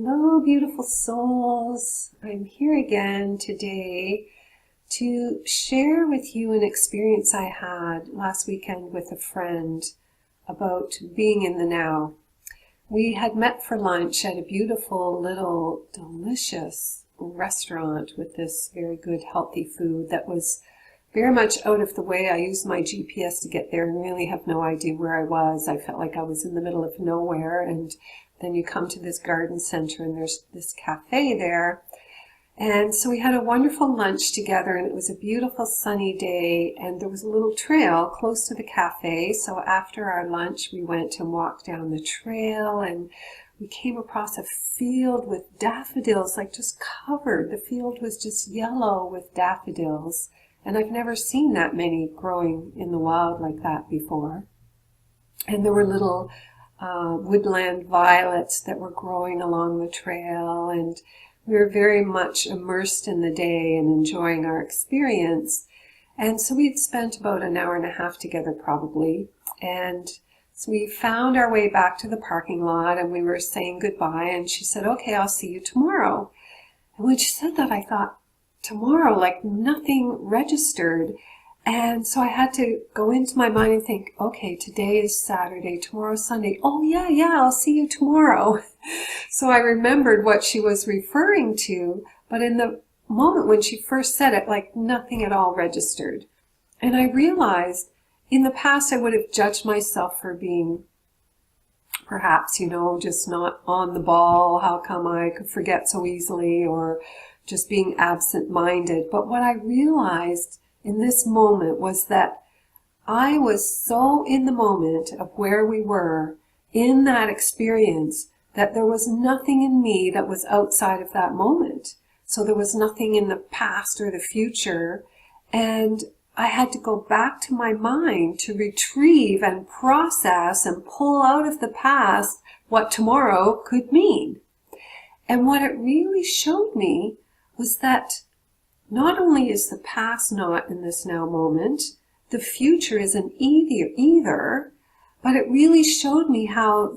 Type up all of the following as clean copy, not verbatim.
Hello, beautiful souls. I'm here again today to share with you an experience I had last weekend with a friend about being in the now. We had met for lunch at a beautiful little delicious restaurant with this very good healthy food that was very much out of the way. I used my GPS to get there and really have no idea where I was. I felt like I was in the middle of nowhere, and then you come to this garden center and there's this cafe there. And so we had a wonderful lunch together, and it was a beautiful sunny day, and there was a little trail close to the cafe. So after our lunch, we went and walked down the trail, and we came across a field with daffodils, like just covered. The field was just yellow with daffodils. And I've never seen that many growing in the wild like that before. And there were little woodland violets that were growing along the trail, and we were very much immersed in the day and enjoying our experience. And so we'd spent about an hour and a half together probably, and so we found our way back to the parking lot, and we were saying goodbye, and she said, "Okay, I'll see you tomorrow." And when she said that, I thought, tomorrow, like nothing registered. And so I had to go into my mind and think, okay, today is Saturday, tomorrow's Sunday. Oh yeah, I'll see you tomorrow. So I remembered what she was referring to, but in the moment when she first said it, like nothing at all registered. And I realized in the past I would have judged myself for being perhaps, just not on the ball. How come I could forget so easily, or just being absent-minded. But what I realized in this moment was that I was so in the moment of where we were in that experience that there was nothing in me that was outside of that moment. So there was nothing in the past or the future, and I had to go back to my mind to retrieve and process and pull out of the past what tomorrow could mean. And what it really showed me was that not only is the past not in this now moment, the future isn't either, but it really showed me how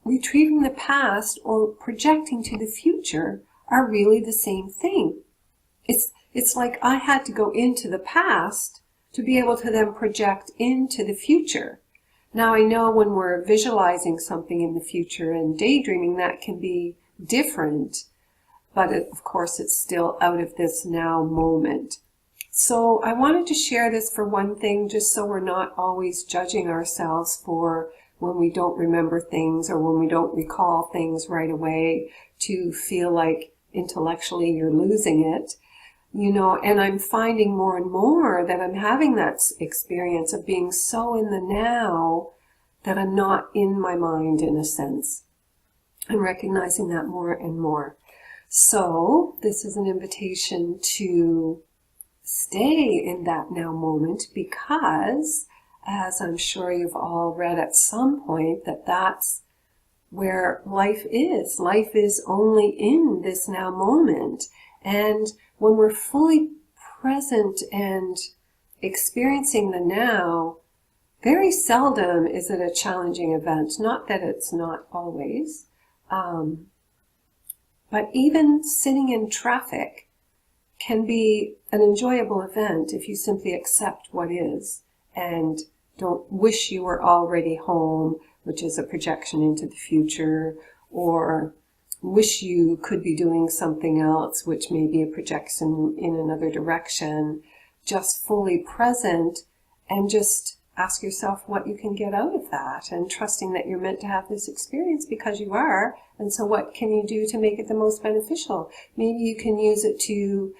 retrieving the past or projecting to the future are really the same thing. It's like I had to go into the past to be able to then project into the future. Now I know when we're visualizing something in the future and daydreaming, that can be different. But of course, it's still out of this now moment. So I wanted to share this for one thing, just so we're not always judging ourselves for when we don't remember things or when we don't recall things right away, to feel like intellectually you're losing it. And I'm finding more and more that I'm having that experience of being so in the now that I'm not in my mind in a sense. I'm recognizing that more and more. So this is an invitation to stay in that now moment, because, as I'm sure you've all read at some point, that's where life is. Life is only in this now moment. And when we're fully present and experiencing the now, very seldom is it a challenging event. Not that it's not always. But even sitting in traffic can be an enjoyable event if you simply accept what is and don't wish you were already home, which is a projection into the future, or wish you could be doing something else, which may be a projection in another direction. Just fully present and just ask yourself what you can get out of that, and trusting that you're meant to have this experience because you are. And so what can you do to make it the most beneficial? Maybe you can use it to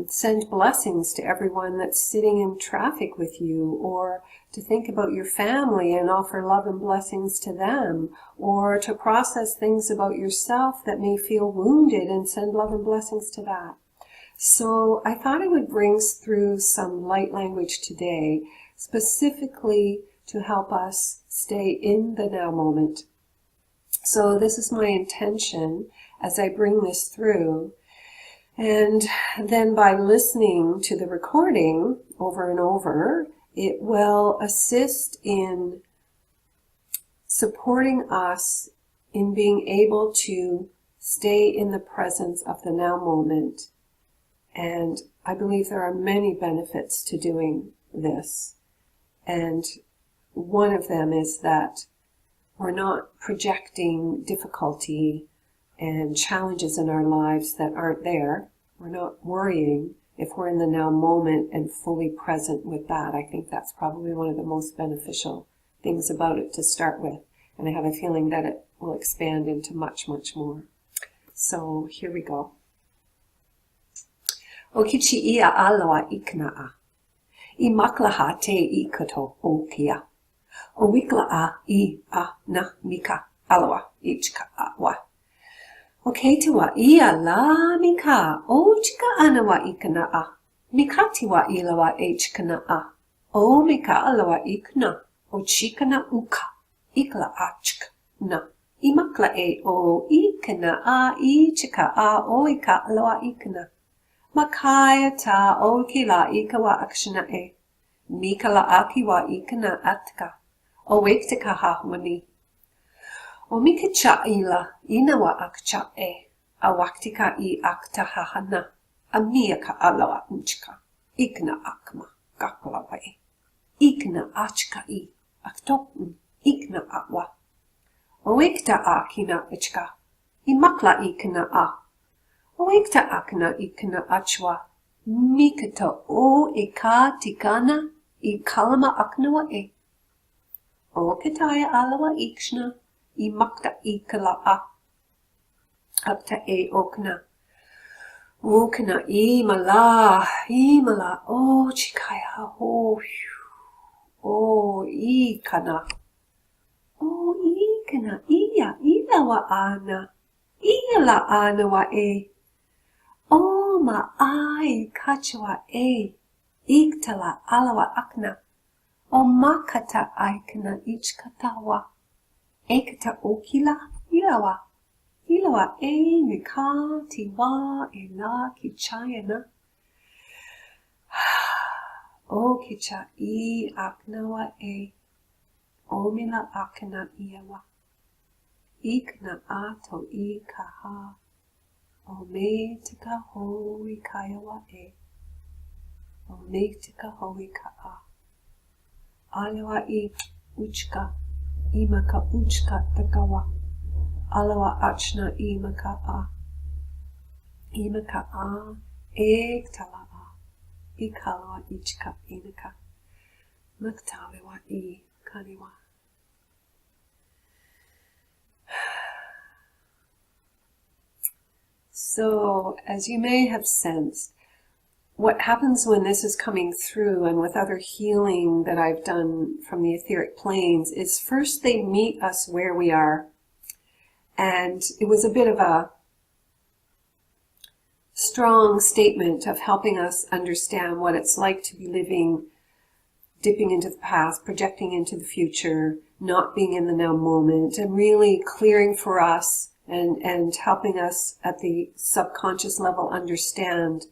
send blessings to everyone that's sitting in traffic with you, or to think about your family and offer love and blessings to them, or to process things about yourself that may feel wounded and send love and blessings to that. So I thought I would bring through some light language today, specifically to help us stay in the now moment. So this is my intention as I bring this through. And then by listening to the recording over and over, it will assist in supporting us in being able to stay in the presence of the now moment. And I believe there are many benefits to doing this. And one of them is that we're not projecting difficulty and challenges in our lives that aren't there. We're not worrying if we're in the now moment and fully present with that. I think that's probably one of the most beneficial things about it to start with. And I have a feeling that it will expand into much, much more. So here we go. O kichi ia alawa ikna'a. I maklaha te I kato o kia. O wikla'a I a na mika alawa ichka awa. O keitiwa ia la mika o chika anawa ikna'a. Mikatiwa ilawa ichkana'a. O mika alawa ikna. O chikana uka. Ikla achk na. I makla e o ikna'a I chika a o ika alawa ikna. Makaya ta o kila ikawa akshana e. Mikala akiwa ikana atka. O wektika hahwani. O mikacha ila inawa akcha e. A waktika I akta hahana. A miyaka alawa unchka. Ikna akma kaklawa e. Ikna achka I. Aktopun. Ikna awa. O wekta akina ichka. I makla ikna a. O ekta akna ikna achwa, mikata o eka tikana I kalama aknawa e. O kataya alawa ikshna, I makta ikala a. Akta e okna. Okna imala, o chikaya, o ikana. O ikana, iya, ilawa ana, ila anawa e. O ma'ai kachwa e, iktala alawa akna. O makata aikna ichkatawa. Ekata okila ilawa. Ilawa e mika tiwa e la kichayana. O kicha I aknawa e. O mila akna iawa. Ikna ato I kaha. O me tika hoi kaiawa e. O me tika hoi ka a. Alawa I uchka. Imaka uchka takawa. Alawa achna imaka a. Imaka a. Ektala a. Ikalawa ichka inaka. Maktalewa I kaniwa. So, as you may have sensed, what happens when this is coming through and with other healing that I've done from the etheric planes is first they meet us where we are. And it was a bit of a strong statement of helping us understand what it's like to be living, dipping into the past, projecting into the future, not being in the now moment, and really clearing for us and helping us at the subconscious level understand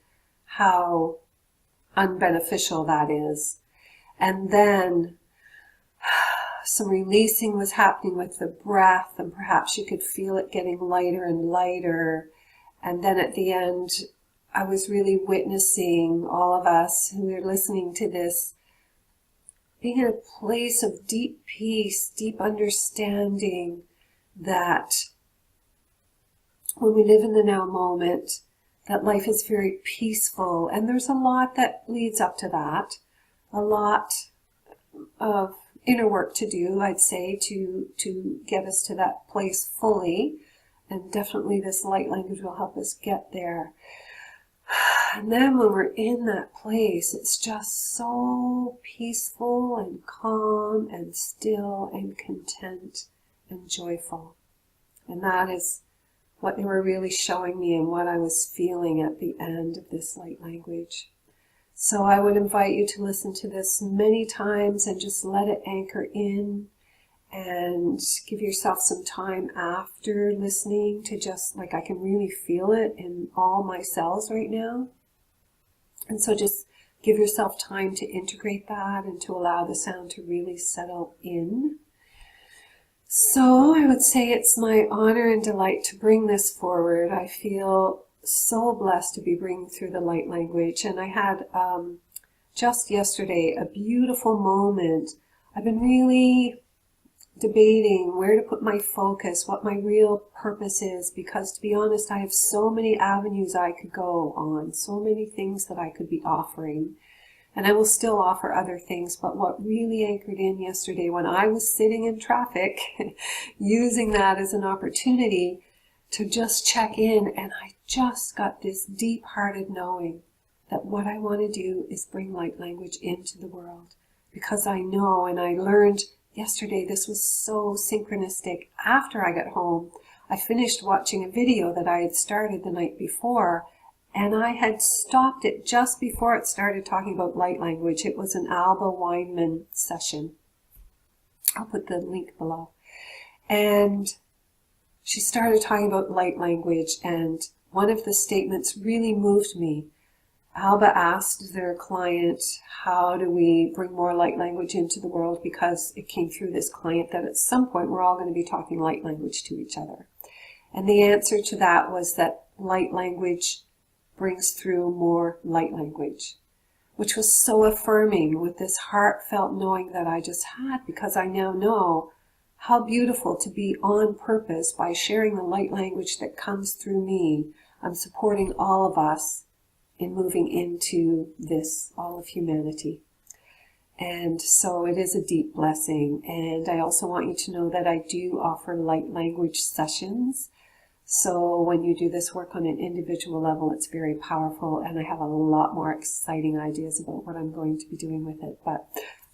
how unbeneficial that is. And then some releasing was happening with the breath, and perhaps you could feel it getting lighter and lighter. And then at the end, I was really witnessing all of us who are listening to this being in a place of deep peace, deep understanding that when we live in the now moment, that life is very peaceful. And there's a lot that leads up to that. A lot of inner work to do, I'd say, to get us to that place fully. And definitely this light language will help us get there. And then when we're in that place, it's just so peaceful and calm and still and content and joyful. And that is what they were really showing me and what I was feeling at the end of this light language. So I would invite you to listen to this many times and just let it anchor in, and give yourself some time after listening to just, like, I can really feel it in all my cells right now. And so just give yourself time to integrate that and to allow the sound to really settle in. So I would say it's my honor and delight to bring this forward. I feel so blessed to be bringing through the light language. And I had just yesterday a beautiful moment. I've been really debating where to put my focus, what my real purpose is, because to be honest, I have so many avenues I could go on, so many things that I could be offering. And I will still offer other things, but what really anchored in yesterday when I was sitting in traffic, using that as an opportunity to just check in, and I just got this deep-hearted knowing that what I want to do is bring light language into the world. Because I know, and I learned yesterday, this was so synchronistic. After I got home, I finished watching a video that I had started the night before, and I had stopped it just before it started talking about light language. It was an Alba Weinman session. I'll put the link below. And she started talking about light language, and one of the statements really moved me. Alba asked their client, how do we bring more light language into the world? Because it came through this client that at some point we're all going to be talking light language to each other. And the answer to that was that light language brings through more light language, which was so affirming with this heartfelt knowing that I just had, because I now know how beautiful to be on purpose by sharing the light language that comes through me. I'm supporting all of us in moving into this, all of humanity. And so it is a deep blessing. And I also want you to know that I do offer light language sessions. So when you do this work on an individual level, it's very powerful, and I have a lot more exciting ideas about what I'm going to be doing with it. But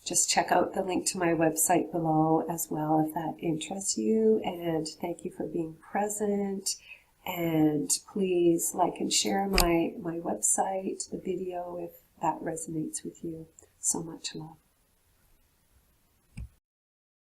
just check out the link to my website below as well if that interests you. And thank you for being present. And please like and share my website, the video, if that resonates with you. So much love.